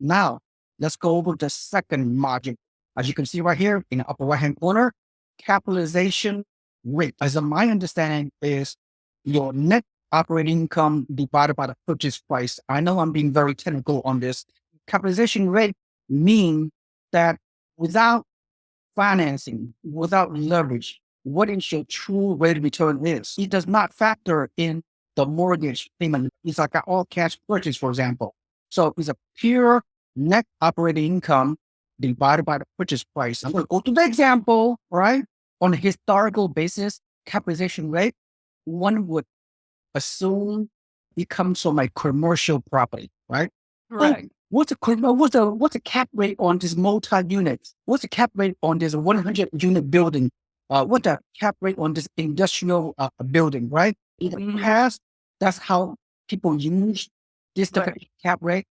Now, let's go over the second margin. As you can see right here in the upper right-hand corner, capitalization rate. As of my understanding is your net operating income divided by the purchase price. I know I'm being very technical on this. Capitalization rate means that without financing, without leverage, what is your true rate of return is. It does not factor in the mortgage payment. It's like an all cash purchase, for example. So it's a pure net operating income divided by the purchase price. I'm going to go to the example, right? On a historical basis, capitalization rate, one would assume it comes from a commercial property, right? Right. What's the cap rate on this multi-unit? What's the cap rate on this 100-unit building? What's the cap rate on this industrial building, right? In the past, that's how people use this type of cap rate.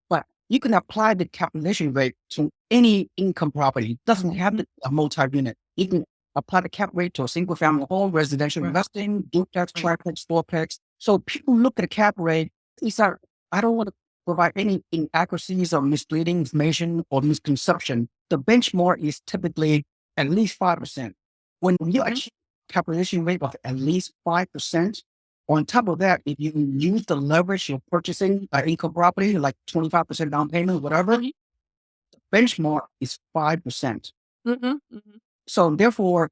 But you can apply the capitalization rate to any income property. It doesn't have to be a multi-unit. You can apply the cap rate to a single family home, residential investing, duplex, triplex, fourplex. So people look at the cap rate. I don't want to provide any inaccuracies or misleading information or misconception. The benchmark is typically at least 5%. When you achieve capitalization rate of at least 5%, on top of that, if you use the leverage you're purchasing an income property, like 25% down payment, whatever, the benchmark is 5%. So therefore,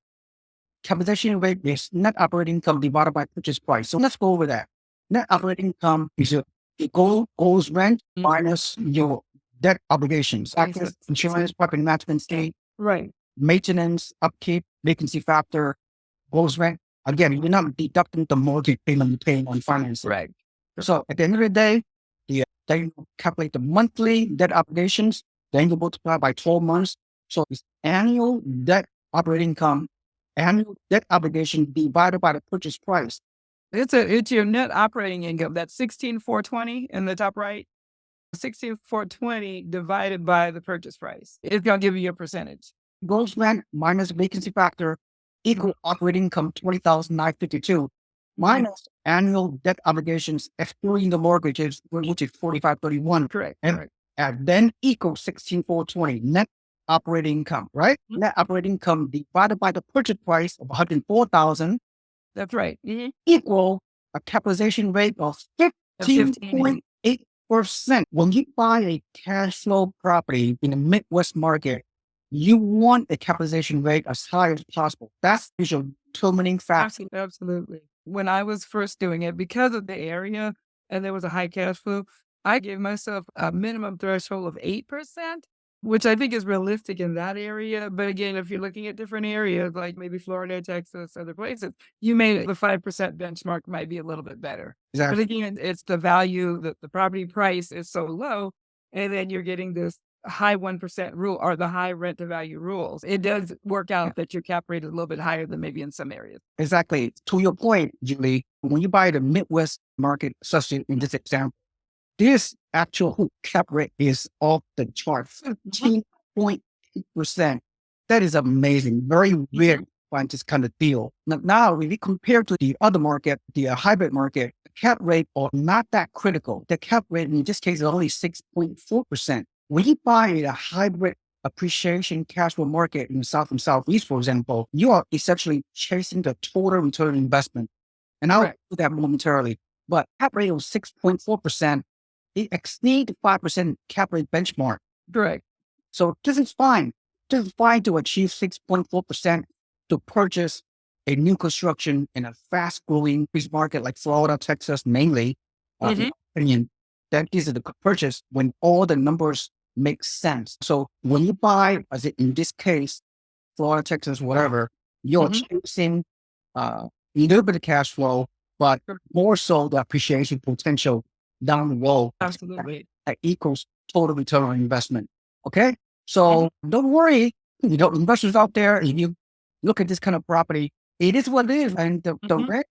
capitalization rate is net operating income divided by purchase price. So let's go over that. Net operating income is your goals rent minus your debt obligations, taxes, insurance, property management, state, maintenance, upkeep, vacancy factor, goals rent. Again, you're not deducting the mortgage payment you're paying on financing. Right. So at the end of the day, then you calculate the monthly debt obligations, then you multiply by 12 months. So it's annual debt operating income, annual debt obligation divided by the purchase price. It's your net operating income. That's 16,420 in the top right. 16,420 divided by the purchase price. It's going to give you a percentage. Gross rent minus vacancy factor equal operating income 20,952 minus annual debt obligations excluding the mortgages, which is 4531. Correct. And then equals 16,420 net operating income, right? Net operating income divided by the purchase price of 104,000. That's right. Equal a capitalization rate of 15.8%. When you buy a cash flow property in the Midwest market, you want a capitalization rate as high as possible. That's your determining factor. Absolutely. When I was first doing it, because of the area and there was a high cash flow, I gave myself a minimum threshold of 8%, which I think is realistic in that area. But again, if you're looking at different areas, like maybe Florida, Texas, other places, the 5% benchmark might be a little bit better. Exactly. But again, it's the value, the property price is so low, and then you're getting this high 1% rule or the high rent to value rules. It does work out that your cap rate is a little bit higher than maybe in some areas. Exactly. To your point, Julie, when you buy the Midwest market, such in this example, this actual cap rate is off the chart, 15.8%. That is amazing. Very rare to find this kind of deal. Now, when we compare to the other market, the hybrid market, the cap rate are not that critical. The cap rate in this case is only 6.4%. When you buy a hybrid appreciation cash flow market in the South and Southeast, for example, you are essentially chasing the total return on investment. And I'll do that momentarily. But cap rate of 6.4%, it exceeds the 5% cap rate benchmark. Correct. So this is fine. This is fine to achieve 6.4% to purchase a new construction in a fast growing market like Florida, Texas, mainly. In my opinion, that is the purchase when all the numbers make sense. So when you buy, as in this case, Florida, Texas, whatever, you're chasing a little bit of cash flow, but more so the appreciation potential down the road. Absolutely. That equals total return on investment. Okay. So don't worry, investors out there, if you look at this kind of property, it is what it is. And the rent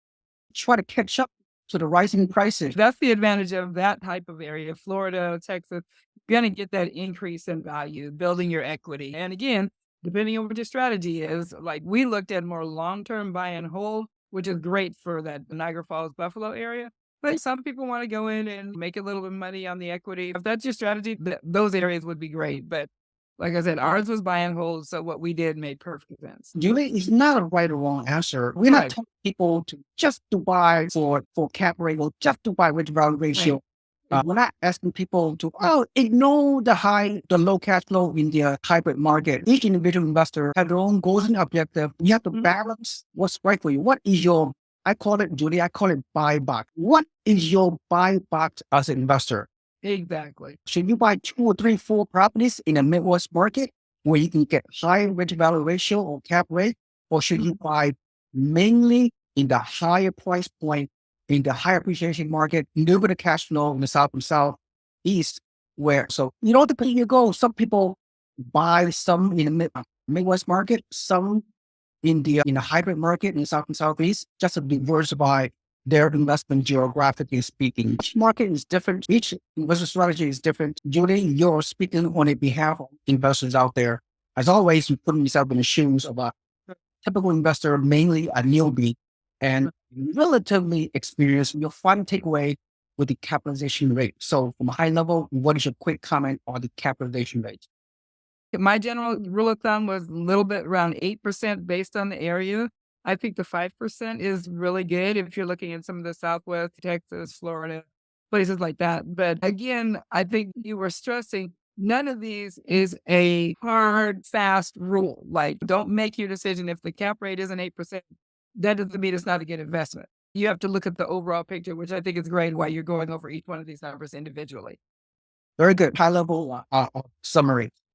try to catch up to the rising prices. That's the advantage of that type of area, Florida, Texas. You're going to get that increase in value, building your equity. And again, depending on what your strategy is, like we looked at more long-term buy and hold, which is great for that Niagara Falls, Buffalo area. But some people want to go in and make a little bit of money on the equity. If that's your strategy, those areas would be great. But like I said, ours was buy and hold. So what we did made perfect sense. Julie, it's not a right or wrong answer. We're not Right. telling people to just to buy for cap rate or just to buy with value ratio. We're not asking people to ignore the low cash flow in the hybrid market. Each individual investor have their own goals and objective. You have to balance what's right for you. What is your I call it, Julie, I call it buy box. What is your buy box as an investor? Exactly. Should you buy 2 or 3, 4 properties in the Midwest market where you can get high rent value ratio or cap rate? Or should you buy mainly in the higher price point, in the higher appreciation market, little bit of cash flow in the South and Southeast, so depending on your goal, some people buy some in the Midwest market, some in the hybrid market in the South and Southeast, just to diversify their investment geographically speaking. Each market is different. Each investment strategy is different. Julie, you're speaking on behalf of investors out there. As always, you put yourself in the shoes of a typical investor, mainly a newbie and relatively experienced. Your final takeaway with the capitalization rate. So from a high level, what is your quick comment on the capitalization rate? My general rule of thumb was a little bit around 8% based on the area. I think the 5% is really good if you're looking at some of the Southwest, Texas, Florida, places like that. But again, I think you were stressing none of these is a hard, fast rule. Like, don't make your decision if the cap rate isn't 8%. That doesn't mean it's not a good investment. You have to look at the overall picture, which I think is great while you're going over each one of these numbers individually. Very good. High level summary.